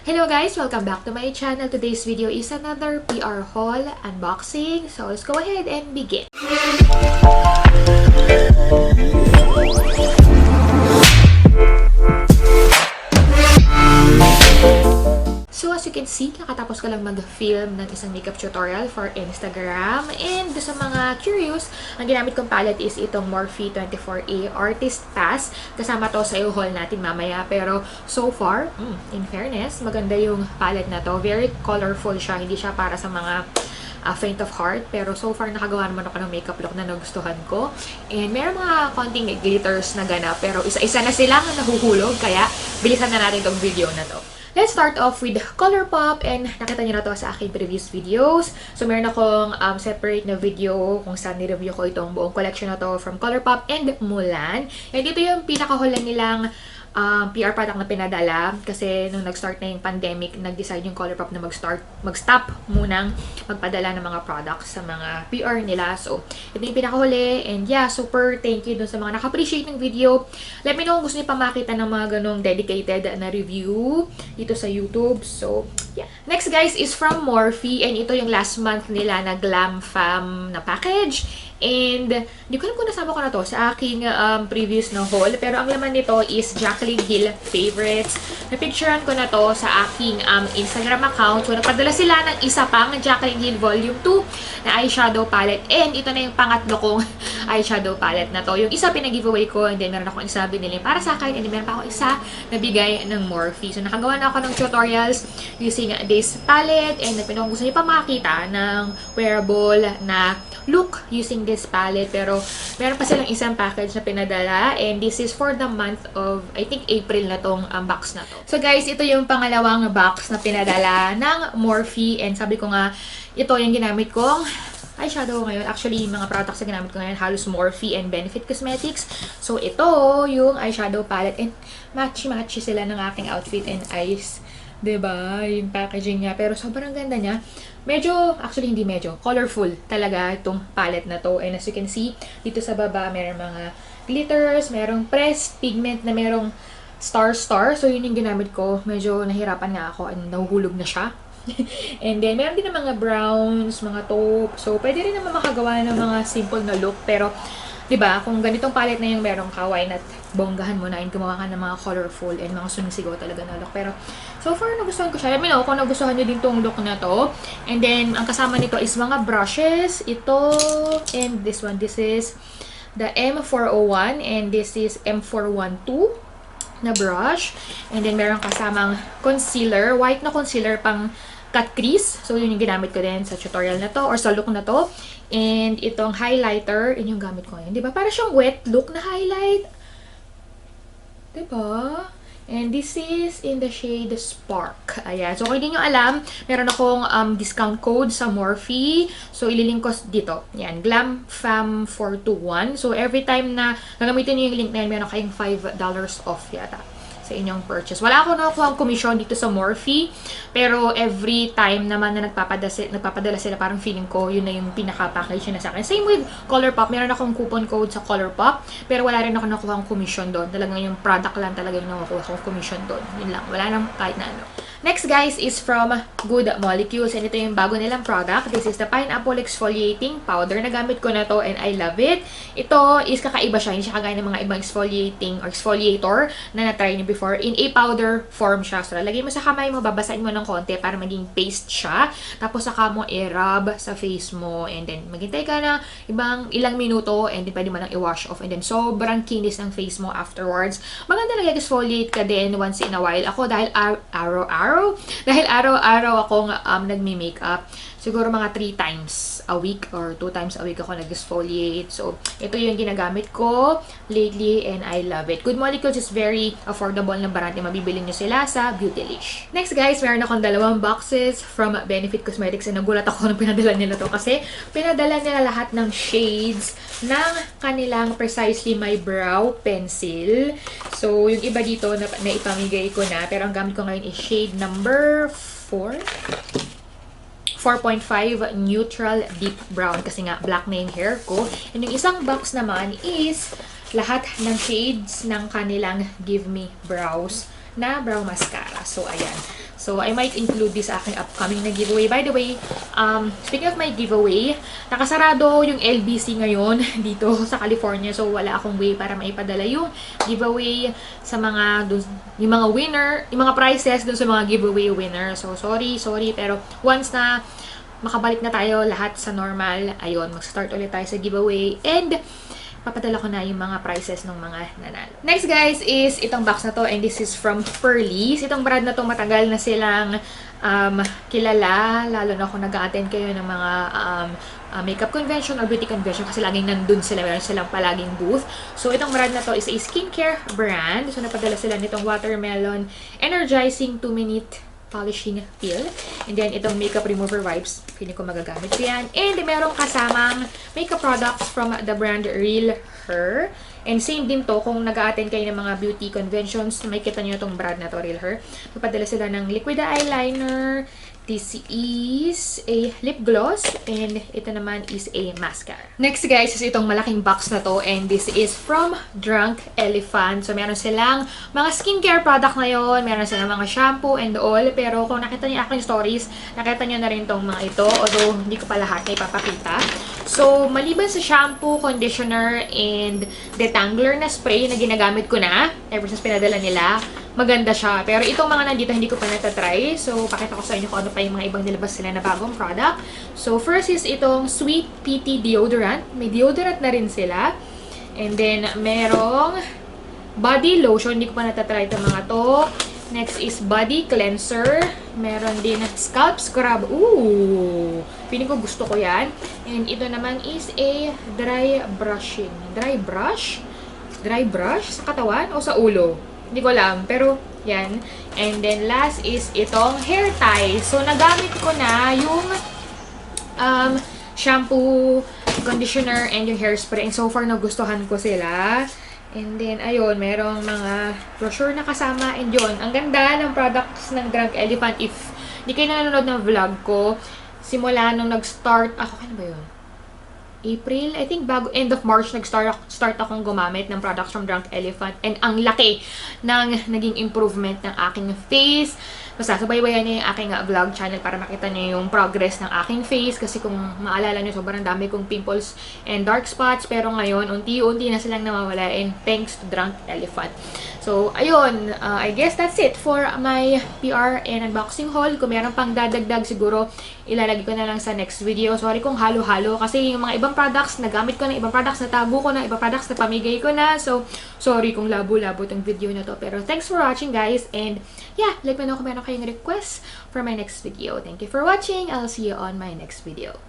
Hello guys! Welcome back to my channel. Today's video is another PR haul unboxing. So let's go ahead and begin. So as you can see, nakatapos ko lang mag-film ng isang makeup tutorial for Instagram. And sa mga curious, ang ginamit kong palette is itong Morphe 24A Artist Pass. Kasama to sa haul natin mamaya. Pero so far, in fairness, maganda yung palette na to. Very colorful siya. Hindi siya para sa mga faint of heart. Pero so far, nakagawa naman ako ng makeup look na nagustuhan ko. And meron mga konting glitters na ganap. Pero isa-isa na silang nahuhulog. Kaya bilisan na natin itong video na to. Let's start off with ColourPop, and nakita niyo na to sa aking previous videos. So, meron akong separate na video kung saan ni-review ko itong buong collection na to from ColourPop and Mulan. And dito yung pinakahulan nilang PR product na pinadala kasi nung nag-start na yung pandemic, nag-decide yung ColourPop na mag-stop munang magpadala ng mga products sa mga PR nila. So, ito yung pinakahuli, and yeah, super thank you dun sa mga naka-appreciate ng video. Let me know kung gusto niyo pa makita ng mga ganong dedicated na review dito sa YouTube. So, yeah. Next guys is from Morphe, and ito yung last month nila na Glam Fam na package. And, hindi ko alam kung nasama ko na to sa aking previous na haul. Pero ang laman nito is Jaclyn Hill Favorites. Napicturean ko na to sa aking Instagram account. So, nagpadala sila ng isa pang Jaclyn Hill Volume 2 na eyeshadow palette. And, ito na yung pangatlo kong eyeshadow palette na to. Yung isa pinag-giveaway ko, and then meron akong isa binili para sa akin. And then meron pa ako isa na bigay ng Morphe. So, nakagawa na ako ng tutorials using this palette. And, kung gusto niyo pa makita ng wearable na look using this palette, pero meron pa silang isang package na pinadala, and this is for the month of, I think, April na tong box na to. So guys, ito yung pangalawang box na pinadala ng Morphe, and sabi ko nga, ito yung ginamit kong eyeshadow ngayon. Actually, mga products na ginamit ko ngayon, halos Morphe and Benefit Cosmetics. So ito yung eyeshadow palette, and matchy-matchy sila ng aking outfit and eyes. Diba? Yung packaging niya. Pero sobrang ganda niya. Medyo, actually hindi medyo, colorful talaga itong palette na to. And as you can see, dito sa baba, meron mga glitters, merong pressed pigment na merong star-star. So, yun yung ginamit ko. Medyo nahirapan nga ako and nahuhulog na siya. And then, meron din ng mga browns, mga taupe. So, pwede rin naman makagawa ng mga simple na look. Pero, diba, kung ganitong palette na yung merong kawain at bonggahan mo na, and gumawa ka ng mga colorful and mga sumisigaw talaga na look. Pero, so far, nagustuhan ko siya. Let me know kung nagustuhan nyo din tong look na to. And then, ang kasama nito is mga brushes. Ito, and this one. This is the M401, and this is M412 na brush. And then, meron kasamang concealer. White na concealer pang cut crease. So, yun yung ginamit ko din sa tutorial na to or sa look na to. And itong highlighter, yun yung gamit ko ngayon. Diba? Para siyang wet look na highlight. Diba? And this is in the shade Spark. Ayan. So, kung hindi nyo alam, meron akong discount code sa Morphe. So, ililink ko dito. Ayan. GlamFam421. So, every time na gagamitin nyo yung link na yan, meron kayong $5 off yata sa inyong purchase. Wala ako nakuha ang commission dito sa Morphe, pero every time naman na nagpapadala sila, parang feeling ko, yun na yung pinaka-package na sa akin. Same with ColourPop. Meron akong coupon code sa ColourPop, pero wala rin ako nakuha ang commission doon. Talagang yung product lang talaga yung nakuha akong commission doon. Yun lang. Wala nang kahit na ano. Next guys is from Good Molecules, and ito yung bago nilang product. This is the Pineapple Exfoliating Powder. Nagamit ko na to and I love it. Ito is kakaiba siya. Hindi siya kagaya ng mga ibang exfoliating or exfoliator na na-try niyo before. In a powder form siya. So, lalagay mo sa kamay mo, babasahin mo ng konti para maging paste siya. Tapos saka mo i-rub sa face mo, and then maghintay ka na ilang minuto, and then pwede mo nang i-wash off, and then sobrang kinis ng face mo afterwards. Maganda nag-exfoliate ka din once in a while. Ako dahil araw-araw akong nagmi-makeup. Siguro mga 3 times a week or 2 times a week ako nag-exfoliate. So, ito yung ginagamit ko lately and I love it. Good Molecules is very affordable na brand. Mabibili nyo sila sa Beautylish. Next guys, meron akong 2 boxes from Benefit Cosmetics, and nagulat ako nung pinadala nila to kasi pinadala nila lahat ng shades ng kanilang Precisely My Brow Pencil. So, yung iba dito na ipamigay ko na, pero ang gamit ko ngayon is shade number 4.5 Neutral Deep Brown kasi nga black na yung hair ko. And yung isang box naman is lahat ng shades ng kanilang Give Me Brows na brow mascara. So, ayan. So, I might include this sa aking upcoming na giveaway. By the way, speaking of my giveaway, nakasarado yung LBC ngayon dito sa California. So, wala akong way para maipadala yung giveaway sa mga, yung mga winner, yung mga prizes dun sa mga giveaway winner. So, sorry. Pero once na makabalik na tayo lahat sa normal, ayun, mag-start ulit tayo sa giveaway. And, papadala ko na yung mga prices ng mga nanalo. Next guys is itong box na to, and this is from Pearlies. Itong brand na to matagal na silang kilala, lalo na kung nag-attend kayo ng mga makeup convention or beauty convention kasi laging nandun sila, meron silang palaging booth. So itong brand na to is a skincare brand. So napadala sila nitong watermelon energizing 2-minute polishing peel. And then, itong makeup remover wipes. Feeling ko magagamit ko yan. And merong kasamang makeup products from the brand Real Her. And same din to, kung nag-a-attend kayo ng mga beauty conventions, may kita nyo itong brand na to, Real Her. Napadala sila ng liquid eyeliner. This is a lip gloss. And ito naman is a mascara. Next guys is itong malaking box na to. And this is from Drunk Elephant. So meron silang mga skincare product na yon. Meron silang mga shampoo and all. Pero kung nakita niyo aking stories, nakita niyo na rin tong mga ito. Although hindi ko pa lahat na ipapakita. So maliban sa shampoo, conditioner, and detangler na spray na ginagamit ko na ever since pinadala nila, maganda siya. Pero itong mga nandito, hindi ko pa natatry. So, pakita ko sa inyo kung ano pa yung mga ibang nilabas sila na bagong product. So, first is itong Sweet PT Deodorant. May deodorant na rin sila. And then, merong body lotion. Hindi ko pa natatry itong mga to. Next is body cleanser. Meron din scalp scrub. Ooh! Feeling ko gusto ko yan. And ito naman is a dry brushing. Dry brush? Dry brush? Sa katawan o sa ulo? Hindi ko alam, pero yan. And then last is itong hair tie. So nagamit ko na yung shampoo, conditioner, and yung hairspray. And so far nagustuhan ko sila. And then ayun, merong mga brochure na kasama. And yun, ang ganda ng products ng Drunk Elephant. If hindi kayo nanonood ng vlog ko, simula nung nag-start ako, ano ba yun? April, I think bago end of March nag-start akong gumamit ng products from Drunk Elephant, and ang laki ng naging improvement ng aking face. Basta subaybayan niyo yung aking vlog channel para makita niyo yung progress ng aking face, kasi kung maalala niyo sobrang dami kong pimples and dark spots, pero ngayon unti-unti na silang nawawala, and thanks to Drunk Elephant. So ayun, I guess that's it for my PR and unboxing haul. Kung meron pang dadagdag, siguro ilalagay ko na lang sa next video. Sorry kung halo-halo, kasi yung mga ibang products nagamit ko na, ibang products na tago ko na, ibang products na pamigay ko na. So sorry kung labo-labo tong video na to. Pero thanks for watching guys, and yeah, like mo na kung meron kayong request for my next video. Thank you for watching. I'll see you on my next video.